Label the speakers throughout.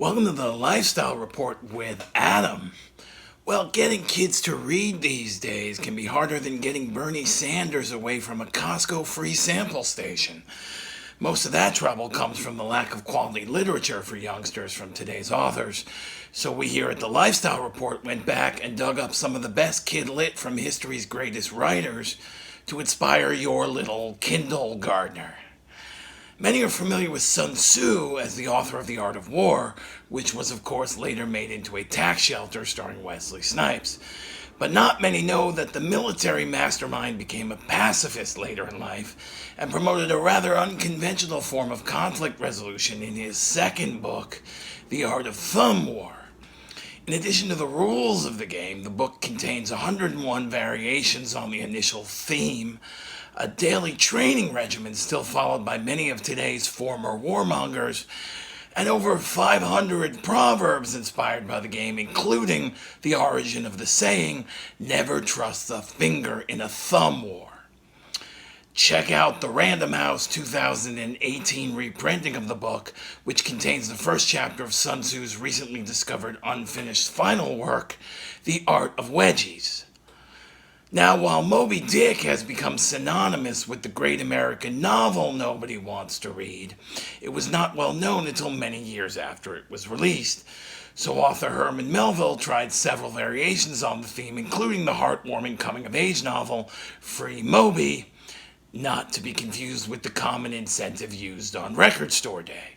Speaker 1: Welcome to the Lifestyle Report with Adam. Well, getting kids to read these days can be harder than getting Bernie Sanders away from a Costco free sample station. Most of that trouble comes from the lack of quality literature for youngsters from today's authors. So we here at the Lifestyle Report went back and dug up some of the best kid lit from history's greatest writers to inspire your little Kindle gardener. Many are familiar with Sun Tzu as the author of The Art of War, which was of course later made into a tax shelter starring Wesley Snipes. But not many know that the military mastermind became a pacifist later in life and promoted a rather unconventional form of conflict resolution in his second book, The Art of Thumb War. In addition to the rules of the game, the book contains 101 variations on the initial theme, a daily training regimen still followed by many of today's former warmongers, and over 500 proverbs inspired by the game, including the origin of the saying, "Never trust a finger in a thumb war." Check out the Random House 2018 reprinting of the book, which contains the first chapter of Sun Tzu's recently discovered unfinished final work, The Art of Wedgies. Now, while Moby Dick has become synonymous with the great American novel nobody wants to read, it was not well known until many years after it was released. So author Herman Melville tried several variations on the theme, including the heartwarming coming-of-age novel Free Moby, not to be confused with the common incentive used on Record Store Day.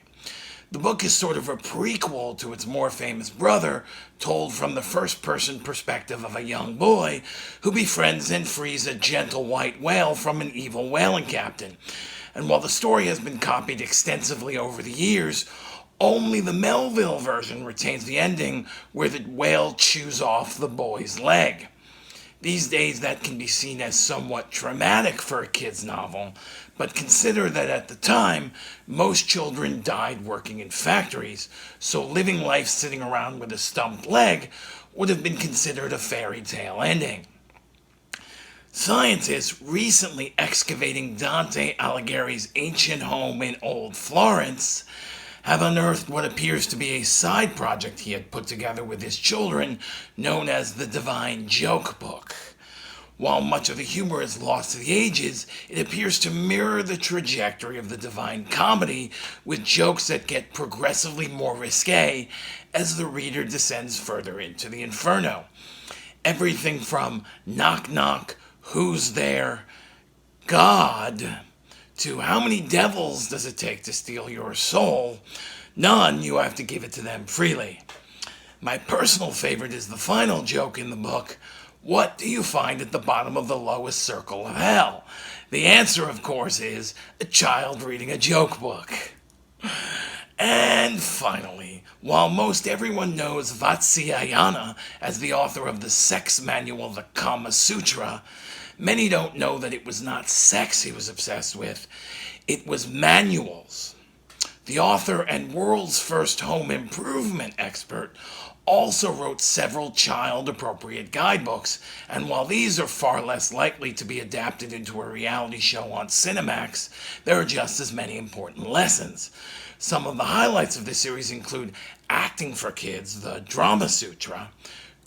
Speaker 1: The book is sort of a prequel to its more famous brother, told from the first-person perspective of a young boy who befriends and frees a gentle white whale from an evil whaling captain. And while the story has been copied extensively over the years, only the Melville version retains the ending where the whale chews off the boy's leg. These days, that can be seen as somewhat traumatic for a kid's novel, but consider that at the time, most children died working in factories, so living life sitting around with a stumped leg would have been considered a fairy tale ending. Scientists recently excavating Dante Alighieri's ancient home in Old Florence have unearthed what appears to be a side project he had put together with his children, known as the Divine Joke Book. While much of the humor is lost to the ages, it appears to mirror the trajectory of the Divine Comedy, with jokes that get progressively more risque as the reader descends further into the inferno. Everything from knock knock, who's there, God, to how many devils does it take to steal your soul? None, you have to give it to them freely. My personal favorite is the final joke in the book. What do you find at the bottom of the lowest circle of hell? The answer, of course, is a child reading a joke book. And finally, while most everyone knows Vatsyayana as the author of the sex manual, the Kama Sutra, many don't know that it was not sex he was obsessed with. It was manuals. The author and world's first home improvement expert also wrote several child-appropriate guidebooks, and while these are far less likely to be adapted into a reality show on Cinemax, there are just as many important lessons. Some of the highlights of this series include acting for kids, the Drama Sutra,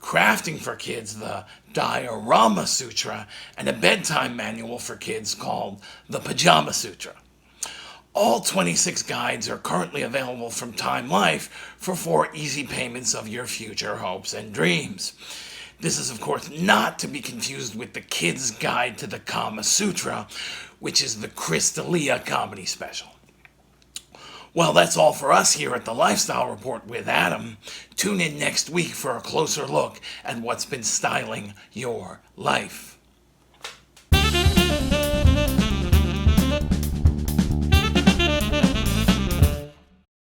Speaker 1: crafting for kids, the Diorama Sutra, and a bedtime manual for kids called the Pajama Sutra. All 26 guides are currently available from Time Life for 4 easy payments of your future hopes and dreams. This is, of course, not to be confused with the Kids' Guide to the Kama Sutra, which is the Chris D'Elia comedy special. Well, that's all for us here at the Lifestyle Report with Adam. Tune in next week for a closer look at what's been styling your life.